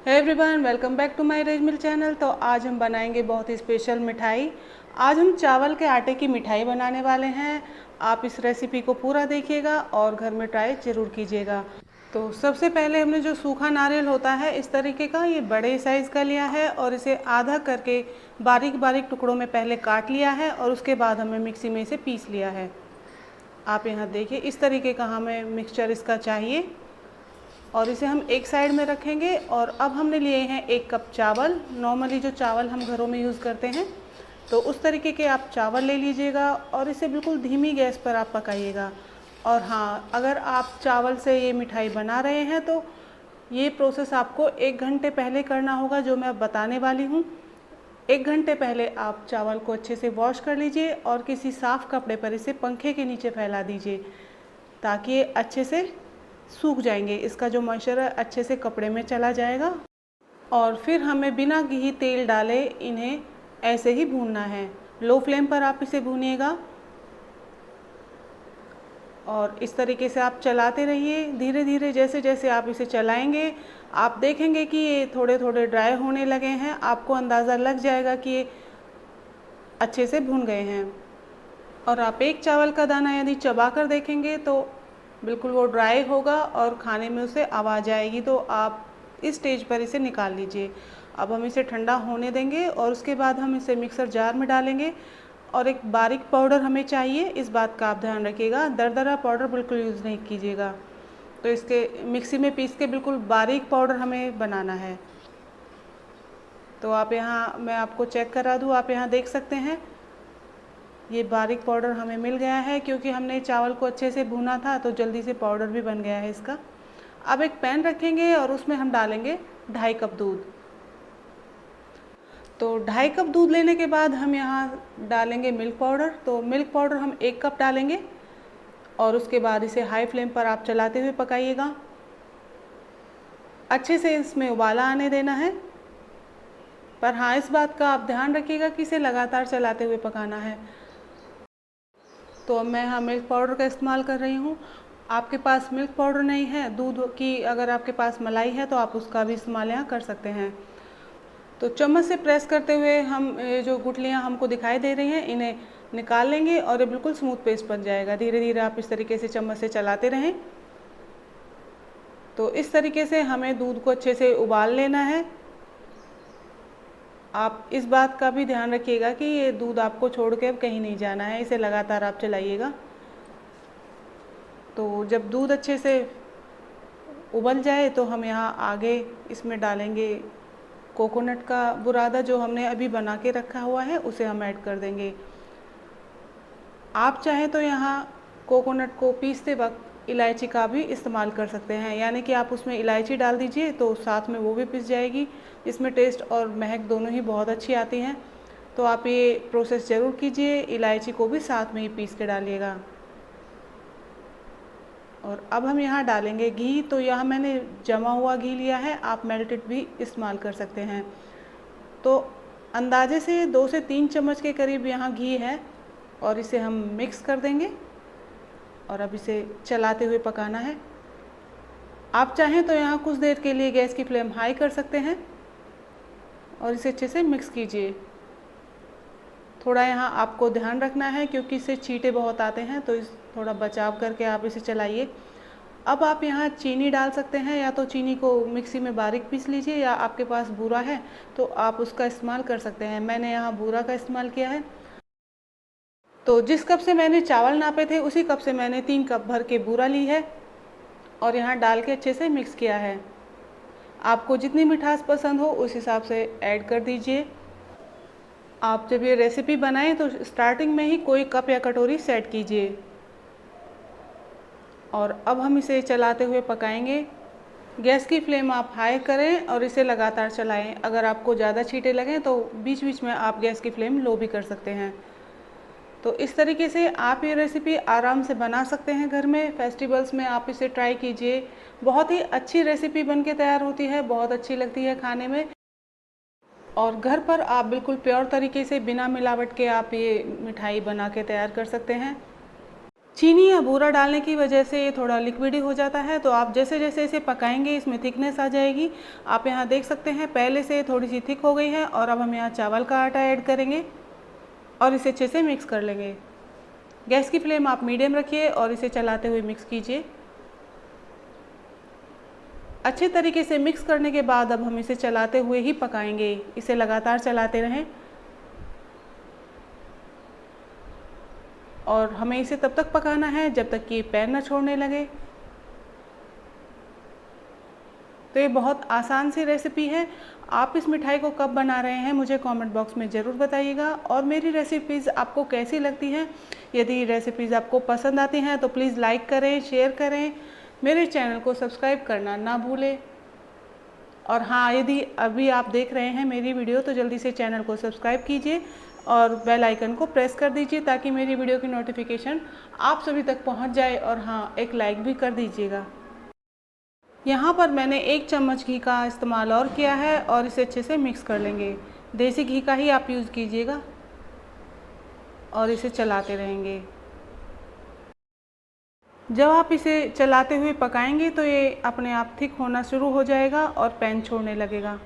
Hey everyone, welcome back to my रेज मिल channel. तो आज हम बनाएंगे बहुत ही स्पेशल मिठाई। आज हम चावल के आटे की मिठाई बनाने वाले हैं। आप इस रेसिपी को पूरा देखिएगा और घर में ट्राई ज़रूर कीजिएगा। तो सबसे पहले हमने जो सूखा नारियल होता है इस तरीके का, ये बड़े साइज़ का लिया है और इसे आधा करके बारीक बारीक टुकड़ों में पहले काट लिया है और उसके बाद हमें मिक्सी में इसे पीस लिया है। आप यहाँ देखिए, इस तरीके का हमें मिक्सचर इसका चाहिए और इसे हम एक साइड में रखेंगे। और अब हमने लिए हैं 1 कप चावल। नॉर्मली जो चावल हम घरों में यूज़ करते हैं, तो उस तरीके के आप चावल ले लीजिएगा और इसे बिल्कुल धीमी गैस पर आप पकाइएगा। और हाँ, अगर आप चावल से ये मिठाई बना रहे हैं तो ये प्रोसेस आपको 1 घंटे पहले करना होगा, जो मैं अब बताने वाली हूँ। 1 घंटे पहले आप चावल को अच्छे से वॉश कर लीजिए और किसी साफ़ कपड़े पर इसे पंखे के नीचे फैला दीजिए ताकि ये अच्छे से सूख जाएंगे। इसका जो मॉइस्चर है अच्छे से कपड़े में चला जाएगा। और फिर हमें बिना घी तेल डाले इन्हें ऐसे ही भूनना है। लो फ्लेम पर आप इसे भूनिएगा और इस तरीके से आप चलाते रहिए धीरे धीरे। जैसे जैसे आप इसे चलाएंगे आप देखेंगे कि ये थोड़े थोड़े ड्राई होने लगे हैं। आपको अंदाज़ा लग जाएगा कि ये अच्छे से भून गए हैं। और आप एक चावल का दाना यदि चबा कर देखेंगे तो बिल्कुल वो ड्राई होगा और खाने में उसे आवाज़ आएगी। तो आप इस स्टेज पर इसे निकाल लीजिए। अब हम इसे ठंडा होने देंगे और उसके बाद हम इसे मिक्सर जार में डालेंगे। और एक बारीक पाउडर हमें चाहिए, इस बात का आप ध्यान रखिएगा। दरदरा पाउडर बिल्कुल यूज़ नहीं कीजिएगा। तो इसके मिक्सी में पीस के बिल्कुल बारीक पाउडर हमें बनाना है। तो आप यहाँ, मैं आपको चेक करा दूँ, आप यहाँ देख सकते हैं ये बारीक पाउडर हमें मिल गया है। क्योंकि हमने चावल को अच्छे से भुना था तो जल्दी से पाउडर भी बन गया है इसका। अब एक पैन रखेंगे और उसमें हम डालेंगे 2.5 कप दूध। तो 2.5 कप दूध लेने के बाद हम यहाँ डालेंगे मिल्क पाउडर। तो मिल्क पाउडर हम 1 कप डालेंगे और उसके बाद इसे हाई फ्लेम पर आप चलाते हुए पकाइएगा। अच्छे से इसमें उबाला आने देना है। पर हाँ, इस बात का आप ध्यान रखिएगा कि इसे लगातार चलाते हुए पकाना है। तो अब मैं यहाँ मिल्क पाउडर का इस्तेमाल कर रही हूँ। आपके पास मिल्क पाउडर नहीं है, दूध की अगर आपके पास मलाई है तो आप उसका भी इस्तेमाल यहाँ कर सकते हैं। तो चम्मच से प्रेस करते हुए हम ये जो गुठलियाँ हमको दिखाई दे रही हैं इन्हें निकाल लेंगे और ये बिल्कुल स्मूथ पेस्ट बन जाएगा। धीरे धीरे आप इस तरीके से चम्मच से चलाते रहें। तो इस तरीके से हमें दूध को अच्छे से उबाल लेना है। आप इस बात का भी ध्यान रखिएगा कि ये दूध आपको छोड़ के अब कहीं नहीं जाना है, इसे लगातार आप चलाइएगा। तो जब दूध अच्छे से उबल जाए तो हम यहाँ आगे इसमें डालेंगे कोकोनट का बुरादा, जो हमने अभी बना के रखा हुआ है उसे हम ऐड कर देंगे। आप चाहें तो यहाँ कोकोनट को पीसते वक्त इलायची का भी इस्तेमाल कर सकते हैं, यानी कि आप उसमें इलायची डाल दीजिए तो साथ में वो भी पिस जाएगी। इसमें टेस्ट और महक दोनों ही बहुत अच्छी आती हैं। तो आप ये प्रोसेस ज़रूर कीजिए, इलायची को भी साथ में ही पीस के डालिएगा। और अब हम यहाँ डालेंगे घी। तो यहाँ मैंने जमा हुआ घी लिया है, आप मेल्टेड भी इस्तेमाल कर सकते हैं। तो अंदाजे से 2 से 3 चम्मच के करीब यहाँ घी है और इसे हम मिक्स कर देंगे और अब इसे चलाते हुए पकाना है। आप चाहें तो यहाँ कुछ देर के लिए गैस की फ्लेम हाई कर सकते हैं और इसे अच्छे से मिक्स कीजिए। थोड़ा यहाँ आपको ध्यान रखना है क्योंकि इससे छींटे बहुत आते हैं, तो इस थोड़ा बचाव करके आप इसे चलाइए। अब आप यहाँ चीनी डाल सकते हैं, या तो चीनी को मिक्सी में बारीक पीस लीजिए या आपके पास बूरा है तो आप उसका इस्तेमाल कर सकते हैं। मैंने यहाँ बूरा का इस्तेमाल किया है। तो जिस कप से मैंने चावल नापे थे उसी कप से मैंने 3 कप भर के बूरा ली है और यहाँ डाल के अच्छे से मिक्स किया है। आपको जितनी मिठास पसंद हो उस हिसाब से ऐड कर दीजिए। आप जब ये रेसिपी बनाएं तो स्टार्टिंग में ही कोई कप या कटोरी सेट कीजिए। और अब हम इसे चलाते हुए पकाएंगे। गैस की फ्लेम आप हाई करें और इसे लगातार चलाएं। अगर आपको ज़्यादा छींटे लगें तो बीच बीच में आप गैस की फ्लेम लो भी कर सकते हैं। तो इस तरीके से आप ये रेसिपी आराम से बना सकते हैं घर में। फेस्टिवल्स में आप इसे ट्राई कीजिए। बहुत ही अच्छी रेसिपी बन के तैयार होती है, बहुत अच्छी लगती है खाने में। और घर पर आप बिल्कुल प्योर तरीके से बिना मिलावट के आप ये मिठाई बना के तैयार कर सकते हैं। चीनी या बूरा डालने की वजह से ये थोड़ा लिक्विडी हो जाता है, तो आप जैसे जैसे इसे पकाएंगे इसमें थिकनेस आ जाएगी। आप यहाँ देख सकते हैं पहले से थोड़ी सी थिक हो गई है। और अब हम यहाँ चावल का आटा ऐड करेंगे और इसे अच्छे से मिक्स कर लेंगे। गैस की फ्लेम आप मीडियम रखिए और इसे चलाते हुए मिक्स कीजिए। अच्छे तरीके से मिक्स करने के बाद अब हम इसे चलाते हुए ही पकाएंगे। इसे लगातार चलाते रहें और हमें इसे तब तक पकाना है जब तक कि पैर न छोड़ने लगे। तो ये बहुत आसान सी रेसिपी है। आप इस मिठाई को कब बना रहे हैं मुझे कमेंट बॉक्स में ज़रूर बताइएगा। और मेरी रेसिपीज़ आपको कैसी लगती हैं, यदि रेसिपीज़ आपको पसंद आती हैं तो प्लीज़ लाइक करें, शेयर करें, मेरे चैनल को सब्सक्राइब करना ना भूलें। और हाँ, यदि अभी आप देख रहे हैं मेरी वीडियो तो जल्दी से चैनल को सब्सक्राइब कीजिए और बेल आइकन को प्रेस कर दीजिए ताकि मेरी वीडियो की नोटिफिकेशन आप सभी तक पहुंच जाए। और हाँ, एक लाइक भी कर दीजिएगा। यहाँ पर मैंने 1 चम्मच घी का इस्तेमाल और किया है और इसे अच्छे से मिक्स कर लेंगे। देसी घी का ही आप यूज़ कीजिएगा और इसे चलाते रहेंगे। जब आप इसे चलाते हुए पकाएंगे तो ये अपने आप थिक होना शुरू हो जाएगा और पैन छोड़ने लगेगा।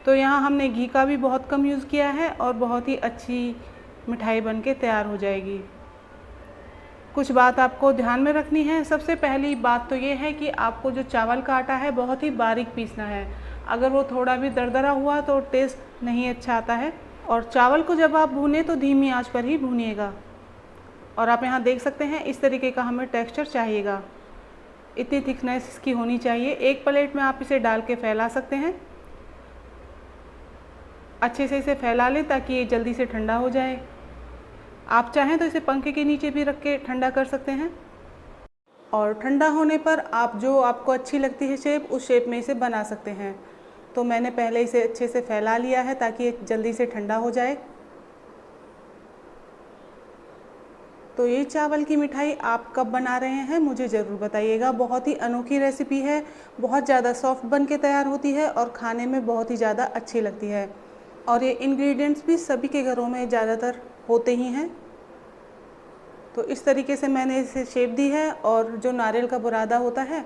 तो यहाँ हमने घी का भी बहुत कम यूज़ किया है और बहुत ही अच्छी मिठाई बनके तैयार हो जाएगी। कुछ बात आपको ध्यान में रखनी है। सबसे पहली बात तो ये है कि आपको जो चावल का आटा है बहुत ही बारीक पीसना है। अगर वो थोड़ा भी दरदरा हुआ तो टेस्ट नहीं अच्छा आता है। और चावल को जब आप भूनें तो धीमी आंच पर ही भूनिएगा। और आप यहाँ देख सकते हैं इस तरीके का हमें टेक्सचर चाहिएगा, इतनी थिकनेस इसकी होनी चाहिए। एक प्लेट में आप इसे डाल के फैला सकते हैं। अच्छे से इसे फैला लें ताकि ये जल्दी से ठंडा हो जाए। आप चाहें तो इसे पंखे के नीचे भी रख के ठंडा कर सकते हैं। और ठंडा होने पर आप जो आपको अच्छी लगती है शेप, उस शेप में इसे बना सकते हैं। तो मैंने पहले इसे अच्छे से फैला लिया है ताकि ये जल्दी से ठंडा हो जाए। तो ये चावल की मिठाई आप कब बना रहे हैं मुझे ज़रूर बताइएगा। बहुत ही अनोखी रेसिपी है, बहुत ज़्यादा सॉफ्ट बन के तैयार होती है और खाने में बहुत ही ज़्यादा अच्छी लगती है। और ये इंग्रेडिएंट्स भी सभी के घरों में ज़्यादातर होते ही हैं। तो इस तरीके से मैंने इसे शेप दी है और जो नारियल का बुरादा होता है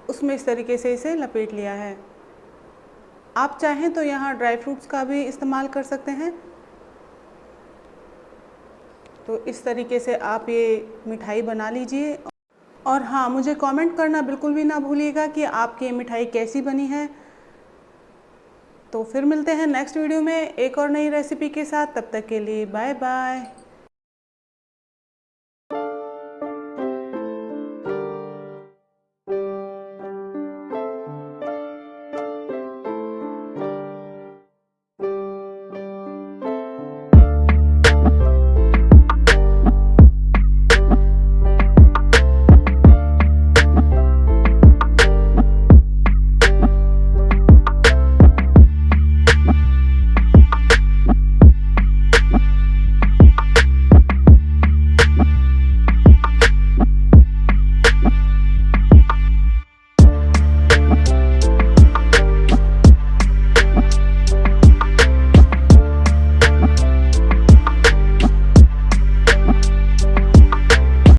उसमें इस तरीके से इसे लपेट लिया है। आप चाहें तो यहाँ ड्राई फ्रूट्स का भी इस्तेमाल कर सकते हैं। तो इस तरीके से आप ये मिठाई बना लीजिए। और हाँ, मुझे कमेंट करना बिल्कुल भी ना भूलिएगा कि आपकी ये मिठाई कैसी बनी है। तो फिर मिलते हैं नेक्स्ट वीडियो में एक और नई रेसिपी के साथ। तब तक के लिए बाय बाय।